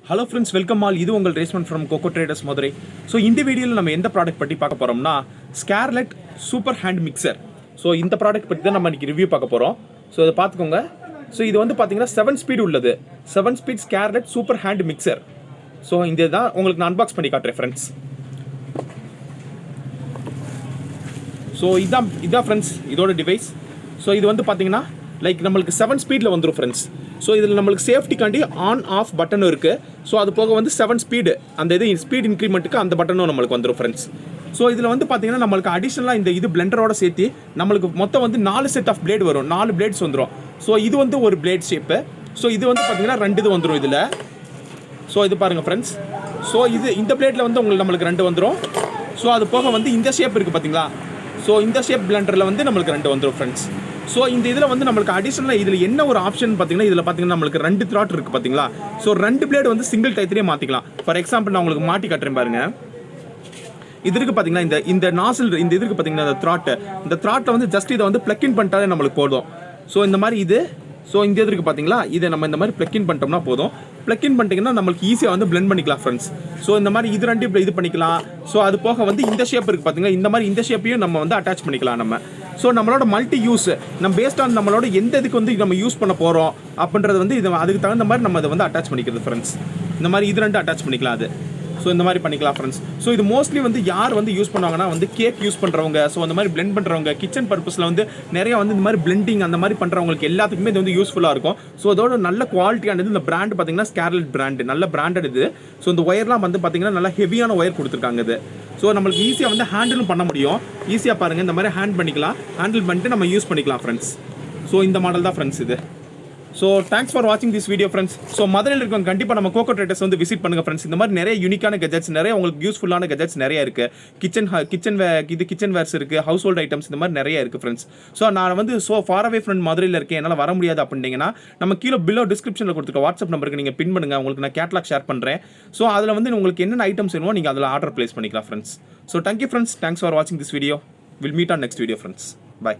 Hello friends, welcome all. This is Racement from KOKO Traders Madurai. So in this video, we will see product patti paaka porom Scarlett Super Hand Mixer. So in the product patti we will review paaka porom. So idu paathukonga. So idu vandu pathina 7 speed ulladhu. 7 speed Scarlett Super Hand Mixer. So indha da ungalku na unbox panni kaatren friends. So idha friends, idoda device. So idu vandu pathina like namalku 7 speed la vandrum friends. So இதில் நம்மளுக்கு safety காண்டி on off button இருக்குது. So அது போக வந்து 7 speed அந்த இது speed இன்க்ரிமெண்ட்டுக்கு அந்த பட்டனும் நம்மளுக்கு வந்துடும் ஃப்ரெண்ட்ஸ். ஸோ இதில் வந்து பார்த்தீங்கன்னா நம்மளுக்கு அடிஷ்னலாக இந்த இது பிளெண்டரோட சேர்த்து நம்மளுக்கு மொத்தம் வந்து 4 செட் ஆஃப் பிளேட் வரும், 4 பிளேட்ஸ் வந்துடும். ஸோ இது வந்து ஒரு பிளேட் ஷேப்பு. ஸோ இது வந்து பார்த்தீங்கன்னா 2 இது வந்துடும் இதில். ஸோ இது பாருங்கள் ஃப்ரெண்ட்ஸ். ஸோ இந்த பிளேட்டில் வந்து உங்களுக்கு நம்மளுக்கு 2 வந்துடும். ஸோ அது போக வந்து இந்த ஷேப் இருக்குது பார்த்தீங்களா. ஸோ இந்த ஷேப் பிளெண்டரில் வந்து நம்மளுக்கு 2 வந்துடும் ஃப்ரெண்ட்ஸ். ஸோ இந்த இதில் வந்து நம்மளுக்கு அடிஷனலாக இதில் என்ன ஒரு ஆப்ஷன் பார்த்தீங்கன்னா இதில் பார்த்தீங்கன்னா நம்மளுக்கு 2 த்ராட் இருக்குது பார்த்தீங்களா. ஸோ 2 பிளேட் வந்து சிங்கிள் டைத்திலே மாற்றிக்கலாம். ஃபார் எக்ஸாம்பிள் நான் உங்களுக்கு மாட்டி காட்டுறேன் பாருங்க. இது இருக்குது பார்த்தீங்கன்னா இந்த நாசில் இந்த இதுக்கு பார்த்தீங்கன்னா இந்த த்ராட்டை வந்து ஜஸ்ட் இதை வந்து பிளக் இன் பண்ணிட்டாலே நம்மளுக்கு போதும். ஸோ இந்த மாதிரி இது இந்த இது இருக்குது பார்த்தீங்களா, இதை நம்ம இந்த மாதிரி பிளக் இன் பண்ணிட்டோம்னா போதும். பிளக் இன் பண்ணிட்டீங்கன்னா நம்மளுக்கு ஈஸியாக வந்து பிளெண்ட் பண்ணிக்கலாம் ஃப்ரெண்ட்ஸ். ஸோ இந்த மாதிரி இது 2 இது பண்ணிக்கலாம். ஸோ அது போக வந்து இந்த ஷேப் இருக்குது பார்த்தீங்களா, இந்த மாதிரி இந்த ஷேப்பையும் நம்ம வந்து அட்டாச் பண்ணிக்கலாம் நம்ம. ஸோ நம்மளோட மல்டி யூஸ் நம்ம பேஸ்ட் ஆன் நம்மளோட எந்த இதுக்கு வந்து நம்ம யூஸ் பண்ண போகிறோம் அப்படின்றது வந்து இது அதுக்கு தகுந்த மாதிரி நம்ம அதை வந்து அட்டாச் பண்ணிக்கிறது ஃப்ரெண்ட்ஸ். இந்த மாதிரி இது 2 அட்டாச் பண்ணிக்கலாம் அது. ஸோ இந்த மாதிரி பண்ணிக்கலாம் ஃப்ரெண்ட்ஸ். ஸோ இது மோஸ்ட்லி வந்து யார் வந்து யூஸ் பண்ணுவாங்கன்னா வந்து கேக் யூஸ் பண்ணுறவங்க, ஸோ அந்த மாதிரி பிளெண்ட் பண்ணுறவங்க, கிச்சன் பர்பஸில் வந்து நிறையா வந்து இந்த மாதிரி பிளெண்டிங் அந்த மாதிரி பண்ணுறவங்களுக்கு எல்லாத்துக்குமே இது வந்து யூஸ்ஃபுல்லாக இருக்கும். ஸோ அதோட நல்ல குவாலிட்டியானது இந்த பிராண்ட் பார்த்தீங்கன்னா ஸ்கார்லெட் பிராண்டு, நல்ல பிராண்டட் இது. ஸோ இந்த ஒயர்லாம் வந்து பார்த்தீங்கன்னா நல்லா ஹெவியான ஒயர் கொடுத்துருக்காங்க இது. ஸோ நம்மளுக்கு ஈஸியாக வந்து ஹேண்டிலும் பண்ண முடியும். ஈஸியாக பாருங்கள் இந்த மாதிரி ஹேண்டில் பண்ணிட்டு நம்ம யூஸ் பண்ணிக்கலாம் ஃப்ரெண்ட்ஸ். ஸோ இந்த மாடல் தான் ஃப்ரெண்ட்ஸ் இது. ஸோ தேங்க்ஸ் ஃபார் வாட்சிங் திஸ் வீடியோ ஃப்ரெண்ட்ஸ். ஸோ மதுரையில் இருக்கவங்க கண்டிப்பாக நம்ம கோகோ ட்ரேடர்ஸ் வந்து விசிட் பண்ணுங்கள் ஃப்ரெண்ட்ஸ். இந்த மாதிரி நிறைய யூனிக்கான கெஜெட்ஸ், நிறைய உங்களுக்கு யூஸ்ஃபுல்லான கெஜெட்ஸ் நிறைய இருக்குது. கிச்சன் வேர்ஸ் இருக்குது, ஹவுஸ் ஹோல்ட் ஐட்டம்ஸ் இந்த மாதிரி நிறைய இருக்குது ஃப்ரெண்ட்ஸ். ஸோ நான் வந்து ஃபார் அவே ஃப்ரெண்ட் மதுரையில் இருக்கேன், என்னால் வர முடியாது அப்படின்னீங்கன்னா நம்ம கீழே பிலோ டிஸ்கிரிப்ஷனில் கொடுத்துருக்க வாட்ஸ்அப் நம்பருக்கு நீங்கள் பின் பண்ணுங்கள். உங்களுக்கு நான் கேட்லாக் ஷேர் பண்ணுறேன். ஸோ அதில் வந்து உங்களுக்கு என்னென்ன ஐட்டம்ஸ் வேணுமோ நீங்கள் அதில் ஆர்டர் பிளேஸ் பண்ணிக்கலாம் friends. So thank you friends, thanks for வாட்சிங் this video. Will meet on next video friends. By.